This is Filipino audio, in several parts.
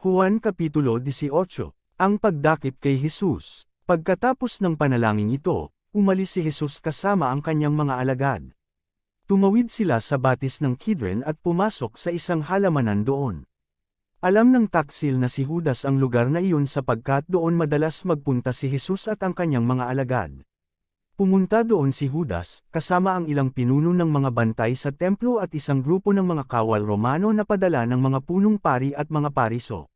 Juan Kapitulo 18. Ang pagdakip kay Jesus. Pagkatapos ng panalangin ito, umalis si Jesus kasama ang kanyang mga alagad. Tumawid sila sa batis ng Kidron at pumasok sa isang halamanan doon. Alam ng taksil na si Judas ang lugar na iyon sapagkat doon madalas magpunta si Jesus at ang kanyang mga alagad. Pumunta doon si Judas, kasama ang ilang pinuno ng mga bantay sa templo at isang grupo ng mga kawal Romano na padala ng mga punong pari at mga pariso.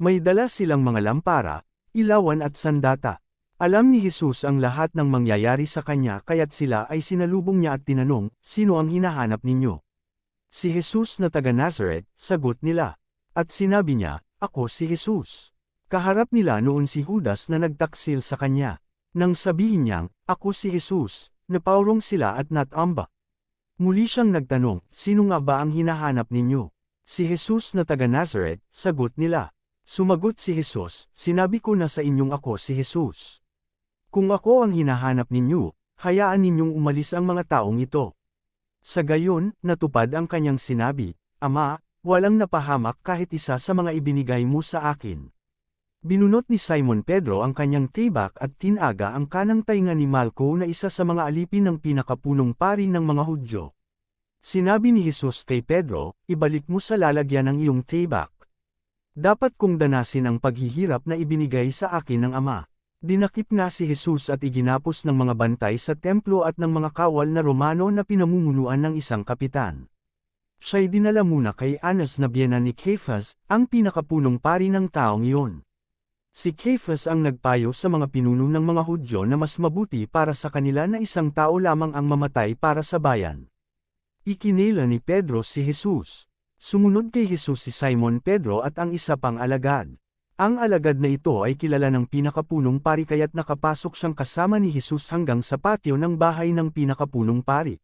May dala silang mga lampara, ilawan at sandata. Alam ni Jesus ang lahat ng mangyayari sa kanya kaya't sila ay sinalubong niya at tinanong, "Sino ang hinahanap ninyo?" "Si Jesus na taga Nazareth," sagot nila. At sinabi niya, "Ako si Jesus." Kaharap nila noon si Judas na nagtaksil sa kanya. Nang sabihin niyang, "Ako si Jesus," napaurong sila at natamba. Muli siyang nagtanong, "Sino nga ba ang hinahanap ninyo?" "Si Jesus na taga Nazareth," sagot nila. Sumagot si Jesus, "Sinabi ko na sa inyong ako si Jesus. Kung ako ang hinahanap ninyo, hayaan ninyong umalis ang mga taong ito." Sa gayon, natupad ang kanyang sinabi, "Ama, walang napahamak kahit isa sa mga ibinigay mo sa akin." Binunot ni Simon Pedro ang kanyang tibak at tinaga ang kanang tainga ni Malco na isa sa mga alipin ng pinakapunong pari ng mga Hudyo. Sinabi ni Jesus kay Pedro, "Ibalik mo sa lalagyan ng iyong tibak. Dapat kong danasin ang paghihirap na ibinigay sa akin ng Ama." Dinakip nga si Jesus at iginapos ng mga bantay sa templo at ng mga kawal na Romano na pinamumunuan ng isang kapitan. Siya'y dinala muna kay Anas na biyenan ni Caiphas, ang pinakapunong pari ng taong iyon. Si Caiphas ang nagpayo sa mga pinuno ng mga Hudyo na mas mabuti para sa kanila na isang tao lamang ang mamatay para sa bayan. Ikinila ni Pedro si Jesus. Sumunod kay Jesus si Simon Pedro at ang isa pang alagad. Ang alagad na ito ay kilala ng pinakapunong pari kaya't nakapasok siyang kasama ni Jesus hanggang sa patio ng bahay ng pinakapunong pari.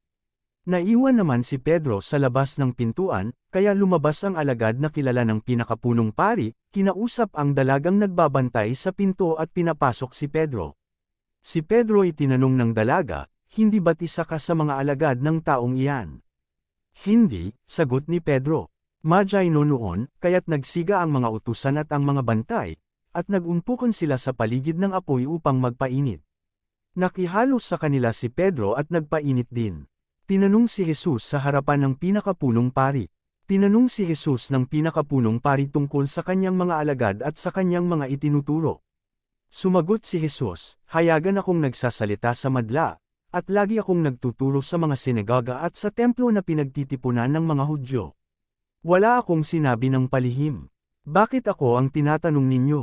Naiwan naman si Pedro sa labas ng pintuan, kaya lumabas ang alagad na kilala ng pinakapunong pari, kinausap ang dalagang nagbabantay sa pinto at pinapasok si Pedro. Si Pedro ay tinanong ng dalaga, "Hindi ba't isa ka sa mga alagad ng taong iyan?" "Hindi," sagot ni Pedro. Magi noon, kaya't nagsiga ang mga utusan at ang mga bantay, at nag-umpukan sila sa paligid ng apoy upang magpainit. Nakihalo sa kanila si Pedro at nagpainit din. Tinanong si Jesus sa harapan ng pinakapunong pari. Tinanong si Jesus ng pinakapunong pari tungkol sa kanyang mga alagad at sa kanyang mga itinuturo. Sumagot si Jesus, "Hayagan akong nagsasalita sa madla, at lagi akong nagtuturo sa mga sinagoga at sa templo na pinagtitipunan ng mga Hudyo. Wala akong sinabi ng palihim. Bakit ako ang tinatanong ninyo?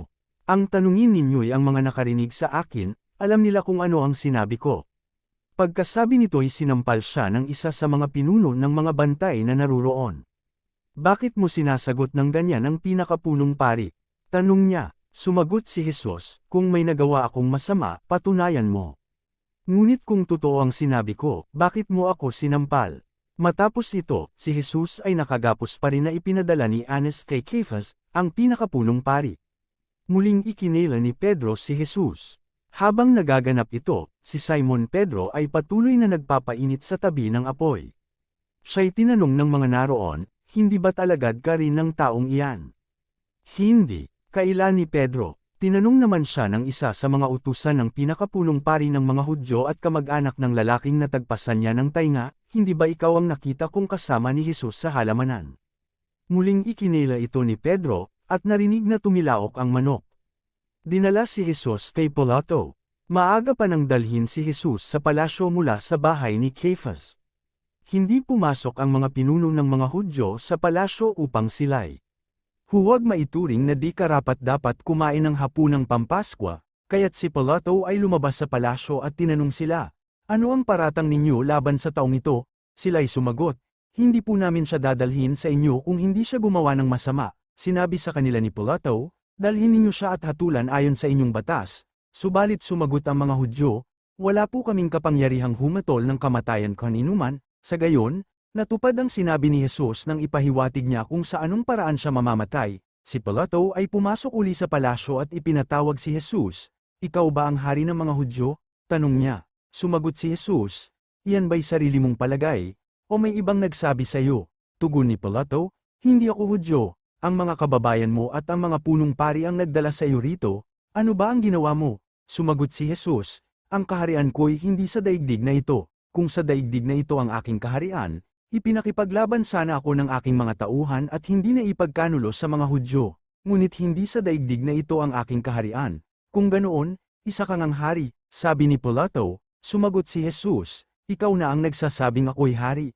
Ang tanungin ninyo'y ang mga nakarinig sa akin, alam nila kung ano ang sinabi ko." Pagkasabi nito'y sinampal siya ng isa sa mga pinuno ng mga bantay na naruroon. "Bakit mo sinasagot ng ganyan ang pinakapunong pari?" tanong niya. Sumagot si Jesus, "Kung may nagawa akong masama, patunayan mo. Ngunit kung totoo ang sinabi ko, bakit mo ako sinampal?" Matapos ito, si Jesus ay nakagapos pa rin na ipinadala ni Anas kay Caiphas, ang pinakapunong pari. Muling ikinila ni Pedro si Jesus. Habang nagaganap ito, si Simon Pedro ay patuloy na nagpapainit sa tabi ng apoy. Siya'y tinanong ng mga naroon, "Hindi ba't alagad ka rin ng taong iyan?" "Hindi," kaila ni Pedro. Tinanong naman siya ng isa sa mga utusan ng pinakapunong pari ng mga Hudyo at kamag-anak ng lalaking natagpasan niya ng tainga, "Hindi ba ikaw ang nakita kong kasama ni Jesus sa halamanan?" Muling ikinila ito ni Pedro, at narinig na tumilaok ang manok. Dinala si Jesus kay Pilato. Maaga pa nang dalhin si Jesus sa palasyo mula sa bahay ni Caiphas. Hindi pumasok ang mga pinuno ng mga Hudyo sa palasyo upang sila'y huwag maituring na di karapat-dapat kumain ng hapunang Pampaskwa, kaya't si Pilato ay lumabas sa palasyo at tinanong sila, "Ano ang paratang ninyo laban sa taong ito?" Sila'y sumagot, "Hindi po namin siya dadalhin sa inyo kung hindi siya gumawa ng masama." Sinabi sa kanila ni Pilato, "Dalhin ninyo siya at hatulan ayon sa inyong batas." Subalit sumagot ang mga Hudyo, "Wala po kaming kapangyarihang humatol ng kamatayan kaninuman." Sa gayon, natupad ang sinabi ni Jesus nang ipahiwatig niya kung sa anong paraan siya mamamatay. Si Pilato ay pumasok uli sa palasyo at ipinatawag si Jesus. "Ikaw ba ang hari ng mga Hudyo?" tanong niya. Sumagot si Jesus, "Iyan ba'y sarili mong palagay? O may ibang nagsabi sa iyo?" Tugon ni Pilato, "Hindi ako Hudyo. Ang mga kababayan mo at ang mga punong pari ang nagdala sa iyo rito, ano ba ang ginawa mo? Sumagot si Jesus, ang kaharian ko'y hindi sa daigdig na ito. Kung sa daigdig na ito ang aking kaharian, ipinakipaglaban sana ako ng aking mga tauhan at hindi na ipagkanulo sa mga Hudyo. Ngunit hindi sa daigdig na ito ang aking kaharian. Kung ganoon, isa kang ang hari, sabi ni Pilato. Sumagot si Jesus, ikaw na ang nagsasabing ako'y hari.